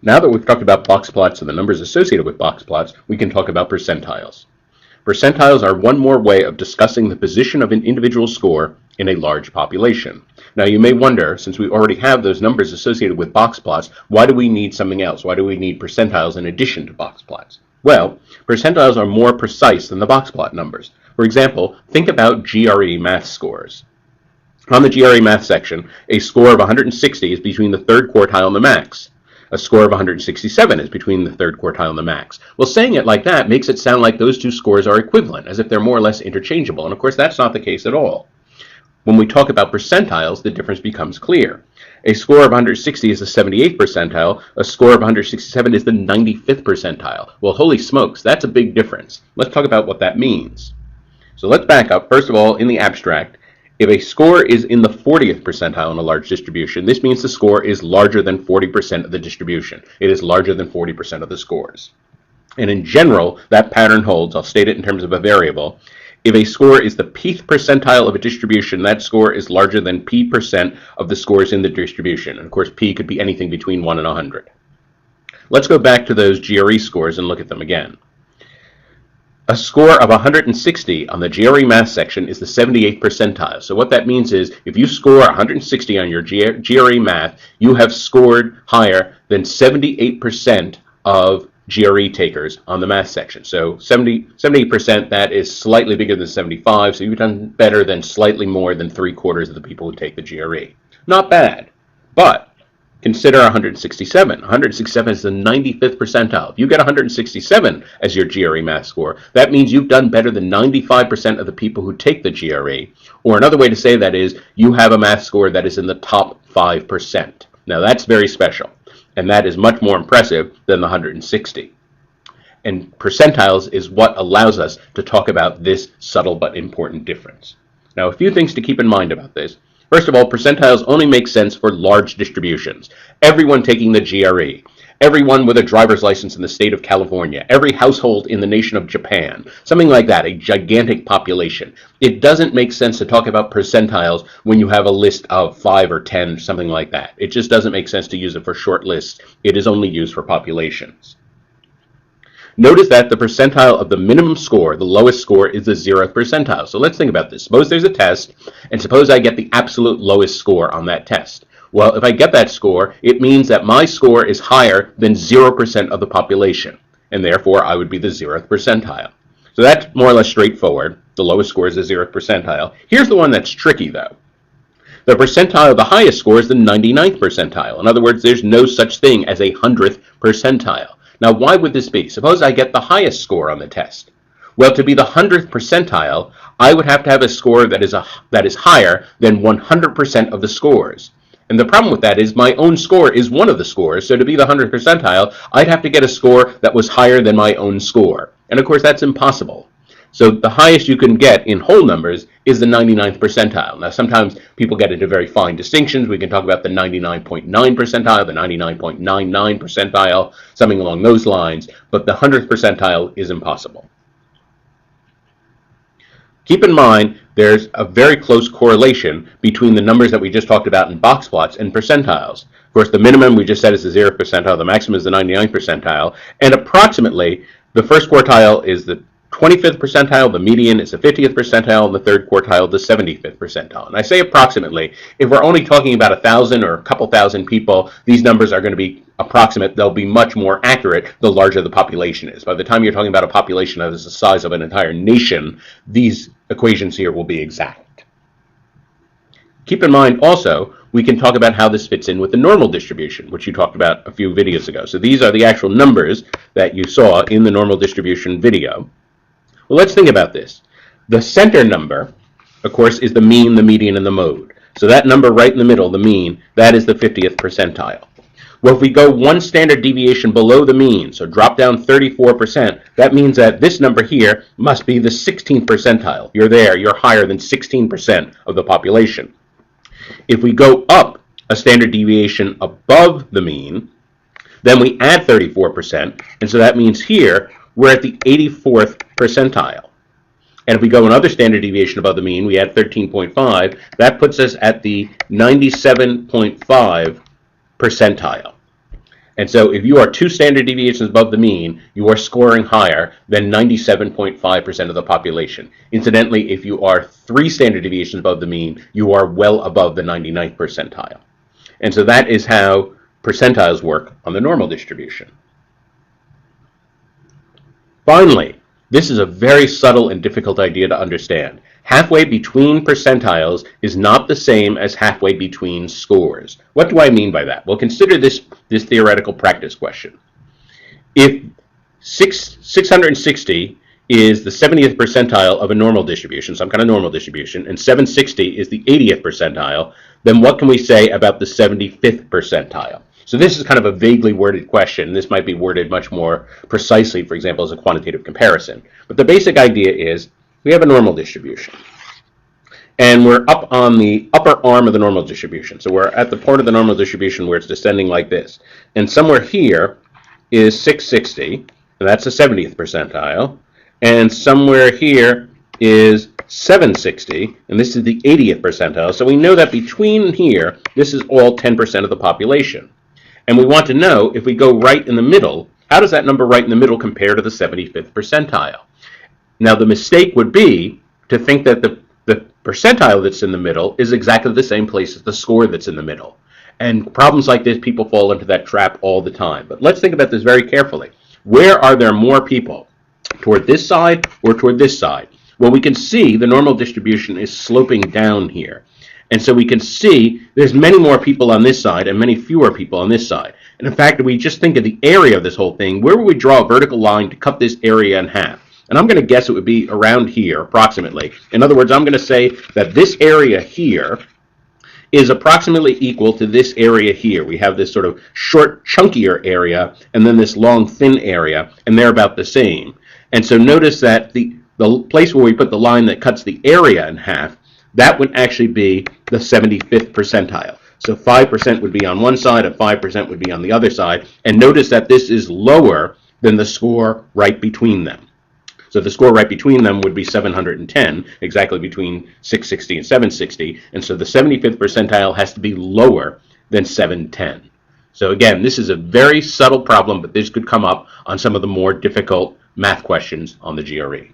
Now that we've talked about box plots and the numbers associated with box plots, we can talk about percentiles. Percentiles are one more way of discussing the position of an individual score in a large population. Now you may wonder, since we already have those numbers associated with box plots, why do we need something else? Why do we need percentiles in addition to box plots? Well, percentiles are more precise than the box plot numbers. For example, think about GRE math scores. On the GRE math section, a score of 160 is between the third quartile and the max. A score of 167 is between the third quartile and the max. Well, saying it like that makes it sound like those two scores are equivalent, as if they're more or less interchangeable, and of course that's not the case at all. When we talk about percentiles, the difference becomes clear. A score of 160 is the 78th percentile, a score of 167 is the 95th percentile. Well, holy smokes, that's a big difference. Let's talk about what that means. So let's back up. First of all, in the abstract, if a score is in the 40th percentile in a large distribution, this means the score is larger than 40% of the distribution. It is larger than 40% of the scores. And in general, that pattern holds. I'll state it in terms of a variable. If a score is the pth percentile of a distribution, that score is larger than p% of the scores in the distribution. And of course, p could be anything between 1 and 100. Let's go back to those GRE scores and look at them again. A score of 160 on the GRE math section is the 78th percentile. So what that means is if you score 160 on your GRE math, you have scored higher than 78% of GRE takers on the math section. So 78%, that is slightly bigger than 75, so you've done better than slightly more than 3/4 of the people who take the GRE. Not bad, but consider 167. 167 is the 95th percentile. If you get 167 as your GRE math score, that means you've done better than 95% of the people who take the GRE. Or another way to say that is you have a math score that is in the top 5%. Now that's very special, and that is much more impressive than the 160. And percentiles is what allows us to talk about this subtle but important difference. Now a few things to keep in mind about this. First of all, percentiles only make sense for large distributions. Everyone taking the GRE, everyone with a driver's license in the state of California, every household in the nation of Japan, something like that, a gigantic population. It doesn't make sense to talk about percentiles when you have a list of 5 or 10, something like that. It just doesn't make sense to use it for short lists. It is only used for populations. Notice that the percentile of the minimum score, the lowest score, is the 0th percentile. So let's think about this. Suppose there's a test, and suppose I get the absolute lowest score on that test. Well, if I get that score, it means that my score is higher than 0% of the population, and therefore I would be the 0th percentile. So that's more or less straightforward. The lowest score is the 0th percentile. Here's the one that's tricky, though. The percentile of the highest score is the 99th percentile. In other words, there's no such thing as a 100th percentile. Now, why would this be? Suppose I get the highest score on the test. Well, to be the 100th percentile, I would have to have a score that is higher than 100% of the scores. And the problem with that is my own score is one of the scores, so to be the 100th percentile, I'd have to get a score that was higher than my own score. And of course, that's impossible. So the highest you can get in whole numbers is the 99th percentile. Now, sometimes people get into very fine distinctions. We can talk about the 99.9 percentile, the 99.99 percentile, something along those lines, but the 100th percentile is impossible. Keep in mind, there's a very close correlation between the numbers that we just talked about in box plots and percentiles. Of course, the minimum we just said is the 0th percentile, the maximum is the 99th percentile, and approximately the first quartile is the 25th percentile, the median is the 50th percentile, and the third quartile, the 75th percentile. And I say approximately. If we're only talking about 1,000 or a couple thousand people, these numbers are going to be approximate. They'll be much more accurate the larger the population is. By the time you're talking about a population that is the size of an entire nation, these equations here will be exact. Keep in mind also, we can talk about how this fits in with the normal distribution, which you talked about a few videos ago. So these are the actual numbers that you saw in the normal distribution video. Well, let's think about this. The center number, of course, is the mean, the median, and the mode. So that number right in the middle, the mean, that is the 50th percentile. Well, if we go one standard deviation below the mean, so drop down 34%, that means that this number here must be the 16th percentile. You're there, you're higher than 16% of the population. If we go up a standard deviation above the mean, then we add 34%, and so that means here we're at the 84th percentile. And if we go another standard deviation above the mean, we add 13.5, that puts us at the 97.5 percentile. And so if you are 2 standard deviations above the mean, you are scoring higher than 97.5% of the population. Incidentally, if you are 3 standard deviations above the mean, you are well above the 99th percentile. And so that is how percentiles work on the normal distribution. Finally, this is a very subtle and difficult idea to understand. Halfway between percentiles is not the same as halfway between scores. What do I mean by that? Well, consider this theoretical practice question. If 660 is the 70th percentile of a normal distribution, some kind of normal distribution, and 760 is the 80th percentile, then what can we say about the 75th percentile? So this is kind of a vaguely worded question. This might be worded much more precisely, for example, as a quantitative comparison. But the basic idea is we have a normal distribution. And we're up on the upper arm of the normal distribution. So we're at the part of the normal distribution where it's descending like this. And somewhere here is 660, and that's the 70th percentile. And somewhere here is 760, and this is the 80th percentile. So we know that between here, this is all 10% of the population. And we want to know, if we go right in the middle, how does that number right in the middle compare to the 75th percentile? Now, the mistake would be to think that the percentile that's in the middle is exactly the same place as the score that's in the middle. And problems like this, people fall into that trap all the time. But let's think about this very carefully. Where are there more people? Toward this side or toward this side? Well, we can see the normal distribution is sloping down here. And so we can see there's many more people on this side and many fewer people on this side. And in fact, if we just think of the area of this whole thing, where would we draw a vertical line to cut this area in half? And I'm going to guess it would be around here, approximately. In other words, I'm going to say that this area here is approximately equal to this area here. We have this sort of short, chunkier area, and then this long, thin area, and they're about the same. And so notice that the place where we put the line that cuts the area in half, that would actually be the 75th percentile. So 5% would be on one side, and 5% would be on the other side. And notice that this is lower than the score right between them. So the score right between them would be 710, exactly between 660 and 760. And so the 75th percentile has to be lower than 710. So again, this is a very subtle problem, but this could come up on some of the more difficult math questions on the GRE.